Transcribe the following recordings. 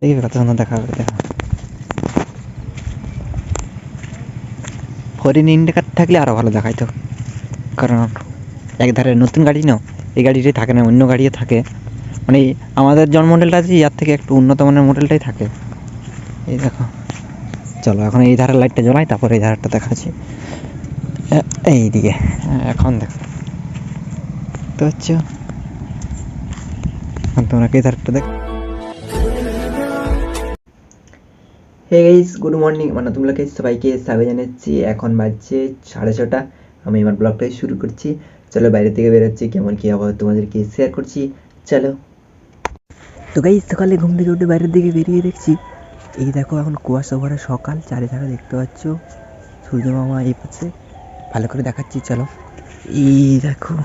দেখবি কত সুন্দর দেখা হবে। দেখা হরিণ ইন্ডিকেটার থাকলে আরও ভালো দেখাইতো, কারণ একধারে নতুন গাড়ি না, এই গাড়িটাই থাকে না, অন্য গাড়িও থাকে। মানে আমাদের জন মডেলটা আছে, ইয়ার থেকে একটু উন্নত মানের মডেলটাই থাকে। এই দেখো, চলো এখন এই ধারের লাইটটা জ্বলাই, তারপরে এই ধারটা দেখাচ্ছি। এইদিকে এখন দেখো তো হচ্ছে, তোমরা কি ধারটা দেখ। হে গাইস, গুড মর্নিং, মানে তোমরাকে সবাইকে স্বাগত জানাচ্ছি। এখন বাজছে 6:30। আমি আমার ব্লগটাই শুরু করছি। চলো বাইরে থেকে বেরোচ্ছি, কেমন কী আবহাওয়া তোমাদেরকে শেয়ার করছি। চলো। তো গাইস, সকালে ঘুম থেকে উঠে বাইরের দিকে বেরিয়ে দেখছি, এই দেখো এখন কুয়াশা ভরা সকাল, চারিধারে দেখতে পাচ্ছ সূর্য মামা এই পাশে, ভালো করে দেখাচ্ছি। চলো, এই দেখো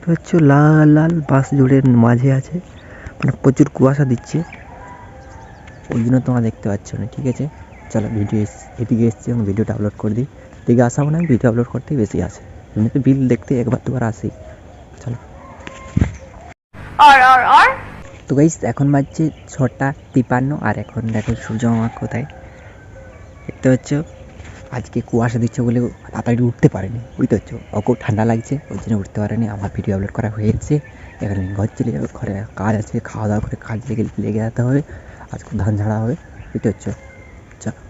তো হচ্ছে লাল লাল বাস জুড়ে মাঝে আছে, মানে প্রচুর কুয়াশা দিচ্ছে, ওই জন্য তোমরা দেখতে পাচ্ছ না। ঠিক আছে, চলো ভিডিও এদিকে এসছি, আমি ভিডিওটা আপলোড করে দিই। এদিকে আসা মানে ভিডিও আপলোড করতেই বেশি আসে, এমনিতে বিল দেখতে একবার দুবার আসি। চলো। তো গাইস, এখন বাজছে 6:53, আর এখন দেখো সূর্য মামা কোথায় দেখতে পাচ্ছ। আজকে কুয়াশা দিচ্ছে বলে তাড়াতাড়ি উঠতে পারেনি, বুঝতে পারছো, ওকেও ঠান্ডা লাগছে, ওই জন্য উঠতে পারেনি। আমার ভিডিও আপলোড করা হয়েছে, এখানে ঘর চলে যাবে, ঘরে কাজ আছে, খাওয়া দাওয়া করে কাজ লেগে যেতে হবে। আজকে ধান ঝাড়া হবে, বুঝতে পারছো। চলো,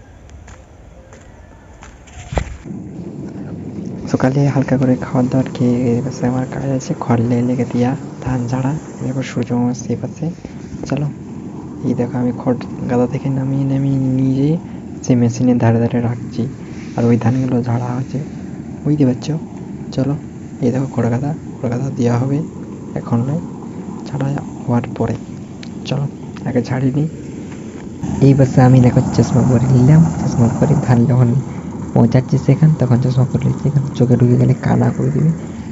সকালে হালকা করে খাওয়ার দাওয়ার খেয়ে এসে আমার কাজ আছে, খড় লেগে দিয়া ধান ঝাড়া, এরপর সূর্য মামার সেই পাশে। চলো, এই দেখো আমি খড় গাদা থেকে নামিয়ে নিয়ে সেই মেশিনের ধারে ধারে রাখছি, আর ওই ধানগুলো ঝাড়া হচ্ছে, বুঝতে পারছো। চলো, এই দেখো খড় গাদা দেওয়া হবে, এখন নয়, ঝাড়া হওয়ার পরে। চলো আগে ঝাড়িয়ে নিই। এই বছর আমি দেখো চশমা পরে নিলাম, চশমা পরে ধান যখন পৌঁছাচ্ছি সেখান, তখন চশমা পরে নিচ্ছি, এখানে চোখে ঢুকে গেলে কানা করে দেবে।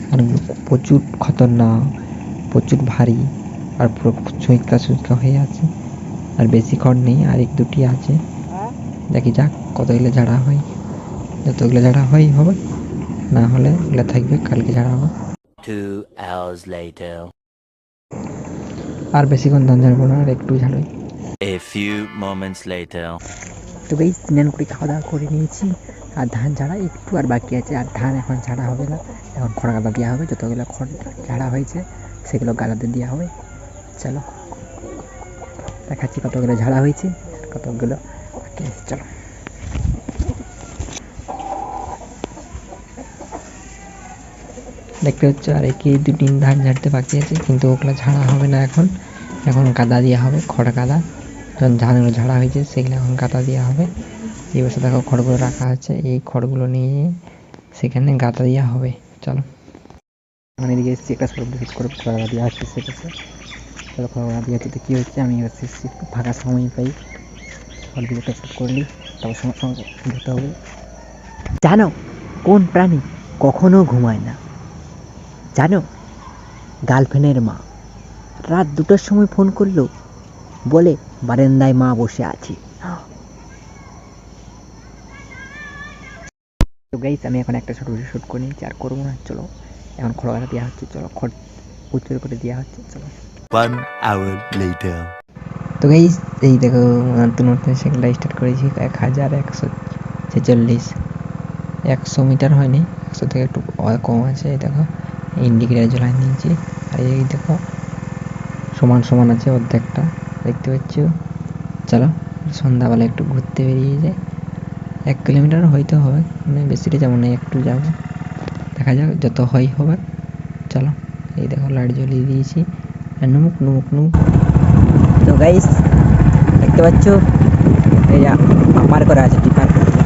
কারণ প্রচুর খতরনাক, প্রচুর ভারী, আর পুরো সুইচকা হয়ে আছে, আর বেশি খড় নেই, আর এক দুটি আছে। দেখি যাক কতগুলো ঝাড়া হয়, যতগুলো ঝাড়া হয় হবে, না হলে এগুলো থাকবে, কালকে ঝাড়া হবে। 2 hours later. আর বেশিক্ষণ ধান ঝাড়বো না, আর একটু ঝাড়বে। A few moments later. তো বেশ স্নান করে খাওয়া দাওয়া করে নিয়েছি, আর ধান ঝাড়া একটু আর বাকি আছে, আর ধান এখন ঝাড়া হবে না, এখন খড় গাদা দেওয়া হবে, যতগুলো খড় ঝাড়া হয়েছে সেগুলো গাদাতে দেওয়া হবে। চলো দেখাচ্ছি কতগুলো ঝাড়া হয়েছে আর কতগুলো বাকি আছে। চলো, দেখতে হচ্ছে আর একে 2 দিন ধান ঝাড়তে বাকি আছে, কিন্তু ওগুলো ঝাড়া হবে না এখন, এখন গাদা দেওয়া হবে, খড় গাদা। যখন ধানগুলো ঝাড়া হয়েছে সেগুলো এখন গাদা দেওয়া হবে। এই বছর দেখো খড়গুলো রাখা আছে, এই খড়গুলো নিয়ে সেখানে গাদা দেওয়া হবে। চলো, মানে এদিকে এসেছি, একটা সব ভিজিট করে খড় গাদা দেওয়া হচ্ছে সেটাতে। চলো, খড় গাদা দিয়ে হচ্ছে, তো কী হচ্ছে, আমি এবার এসেছি, ফাঁকা সময় পাই খড় ভিডিওটা শুট করলি, তারপর সঙ্গে সঙ্গে যেতে হবে। জানো কোন প্রাণী কখনো ঘুমায় না? জানো, গার্লফ্রেন্ডের মা। রাত 2টার সময় ফোন করলো, বলে বারান্দায় মা বসে আছে। তো গাইস, আমি এখন একটা ছোট ভিডিও শ্যুট করে নিয়েছি, আর করবো না। চলো, এখন খড় গাদা দেওয়া হচ্ছে, চলো খড় উচ্চর করে দেওয়া হচ্ছে। চলো, 1 hour later. তো গাইস, এই দেখো নতুন নতুন সেগুলো স্টার্ট করেছি, 1146, 100 মিটার হয়নি, 100 থেকে একটু কম আছে। এই দেখো ইন্ডিকেটার জ্বালাই নিয়েছি, আর এই দেখো সমান সমান আছে অর্ধেকটা, দেখতে পাচ্ছ। চলো সন্ধ্যাবেলা একটু ঘুরতে বেরিয়ে যায়, 1 কিলোমিটার হয়তো হবে, মানে বেশিটা যাবো না, একটু যাবো, দেখা যাক যত হয় হবে। চলো, এই দেখো লাইট জ্বলিয়ে দিয়েছি, নুমুক নুমুক নুমুক। তো গাইস, দেখতে পাচ্ছ এই পার করা আছে, টিপার করছে,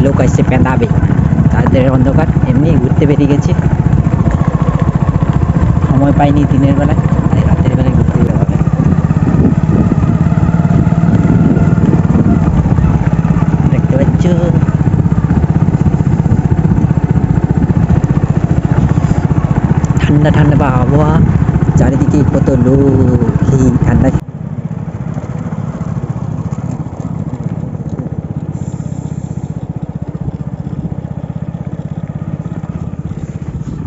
লোক আসছে পেঁদাবে, তাদের অন্ধকার, এমনি ঘুরতে বেরিয়ে গেছি, সময় পাইনি দিনের বেলায়, রাতের বেলায় ঘুরতে যাওয়া হবে। দেখতে পাচ্ছ ঠান্ডা ঠান্ডা বা আবহাওয়া, চারিদিকে কত লোক, এই ঠান্ডা।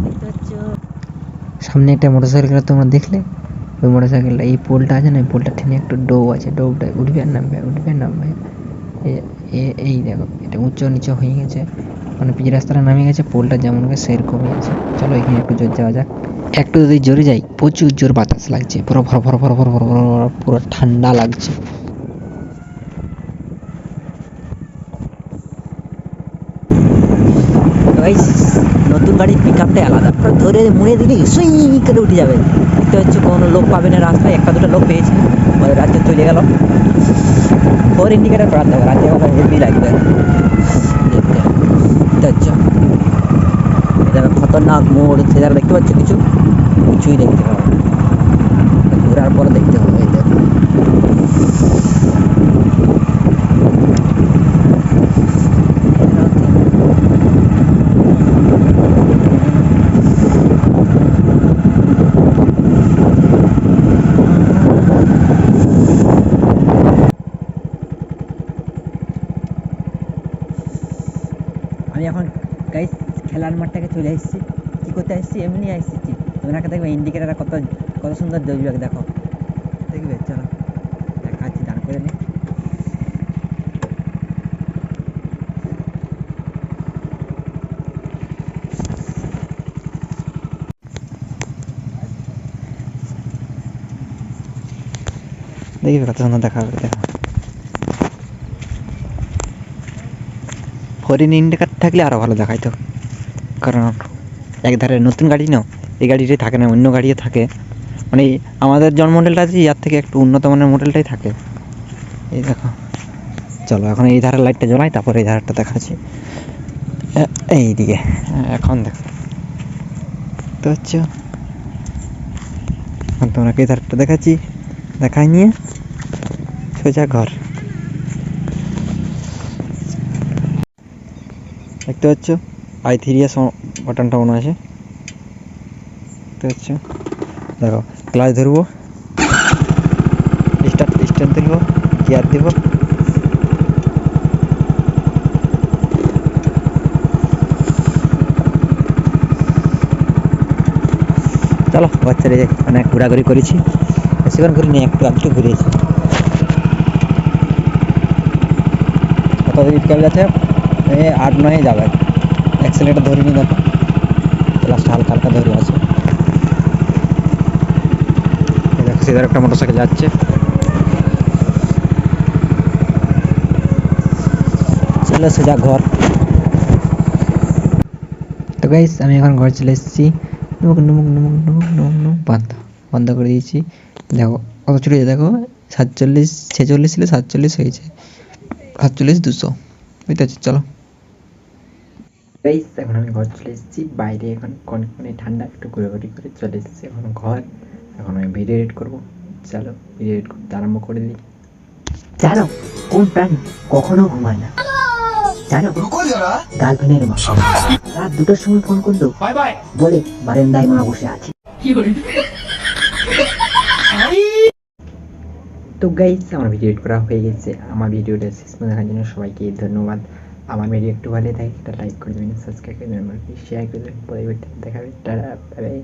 দেখতে পাচ্ছ সামনে একটা মোটরসাইকেল তোমরা দেখলে, ওই মোটরসাইকেলটা এই পোলটা আছে না, এই পোলটা ঠেনে একটু ডোব আছে, ডোবটায় উঠবে আর নামবে, উঠবে আর নামবে। এই দেখো এটা উঁচু নিচু হয়ে গেছে, মানে পিচ রাস্তাটা নামে গেছে, পোলটা যেমন হবে সেরকমই আছে। চলো এখানে একটু জোর যাওয়া যাক। একটু যদি জোরে যাই প্রচুর জোর বাতাস লাগছে, পুরো ভর ভর ভর ভর ভর ভর ভর, পুরো ঠান্ডা লাগছে। গাইস নতুন গাড়ির পিক আপটাই আলাদা, পুরো ধরে মুড়ে দিলে সুই করে উঠে যাবে। দেখতে হচ্ছে কোনো লোক পাবে না রাস্তায়, একটা দুটো লোক পেয়েছি, ওদের রাজ্যে চলে গেল। ফোর ইন্ডিকেটার করাতে হবে, রাজ্যেবেলা হেভি লাগবে দেখতে। দেখতে হচ্ছে এটা খতরনাক মোড়, সে জায়গা দেখতে পাচ্ছ কিছু, কিছুই দেখতে পাবো না, ঘোরার পরে দেখতে হবে। এই দেখো আমি এখন গাইস খেলার মাঠটাকে চলে এসেছি। কী করতে এসেছি? এমনি এসেছি। তোমরা দেখবে ইন্ডিকেটারটা কত কত সুন্দর জ্বলবে, দেখো দেখবে। চলো দেখাচ্ছি, দাঁড় করে নি। দেখবে কত সুন্দর দেখা হবে, দেখো ফরিন ইন্ডিকেটার থাকলে আরও ভালো দেখাইতো, কারণ একধারে নতুন গাড়ি নাও, এই গাড়িটাই থাকে না, অন্য গাড়িও থাকে, মানে আমাদের জন মডেলটা আছে ইয়ার থেকে একটু উন্নত মানের মডেলটাই থাকে। এই দেখো, চলো এখন এই ধারের লাইটটা জ্বলাই, তারপর এই ধারটা দেখাচ্ছি। এইদিকে এখন দেখো তো হচ্ছে, এখন তোমাকে এই ধারটা দেখাচ্ছি, দেখাই নিয়ে সোজা ঘর। দেখতে পাচ্ছ i3s বাটনটা মনে আছে, দেখতে পাচ্ছ। দেখো ক্লাচ ধরবো, স্টার্ট দিলবো, গিয়ার দিব, চলো বাচ্চারে অনেক ঘোরাঘুরি করেছি, সেখানে ঘুরি নিয়ে একটু আধটু ঘুরিয়েছি। কত স্পিড কেমন যাচ্ছে? 8-9 যাবে, অ্যাক্সেলেটার ধরিনি, দেখো ক্লাসটা হালকা হালকা ধরে আছে। দেখো সেধারে একটা মোটরসাইকেল যাচ্ছে, চলো সোজা ঘর। তো গাইস আমি এখন ঘর চলে এসেছি, নুমুক নুমুক নুমুক নুমুক নুমুক নুমুক বন্ধ বন্ধ করে দিয়েছি। দেখো কত চলে যায়, দেখো 47 46 ছিল 47 হয়েছে, 47 200, বুঝতে পারছি। চলো গাইস এখন আমি ঘর চলে এসেছি, বাইরে এখন কনকনে ঠান্ডা, একটু ঘোরাঘুরি করে চলে এসেছি এখন ঘর। এখন আমি ভিডিও এডিট করবো, চলো ভিডিও এডিট করতে আরম্ভ করে দিই। জানো কোন প্রাণী কখনো ঘুমায় না? জানো গার্লফ্রেন্ডের মা রাত 2টার সময় ফোন করলো, বলে বারান্দায় মা বসে আছে। তো গাইস আমার ভিডিও এডিট করা হয়ে গেছে, আমার ভিডিওটা শেষ পর্যন্ত দেখার জন্য সবাইকে ধন্যবাদ। আমার ভিডিও একটু ভালো থাকে একটা লাইক করে দেবেন, সাবস্ক্রাইব করে দেবেন, শেয়ার করে দেবেন, পরে দেখা হবে, টাটা বাই বাই।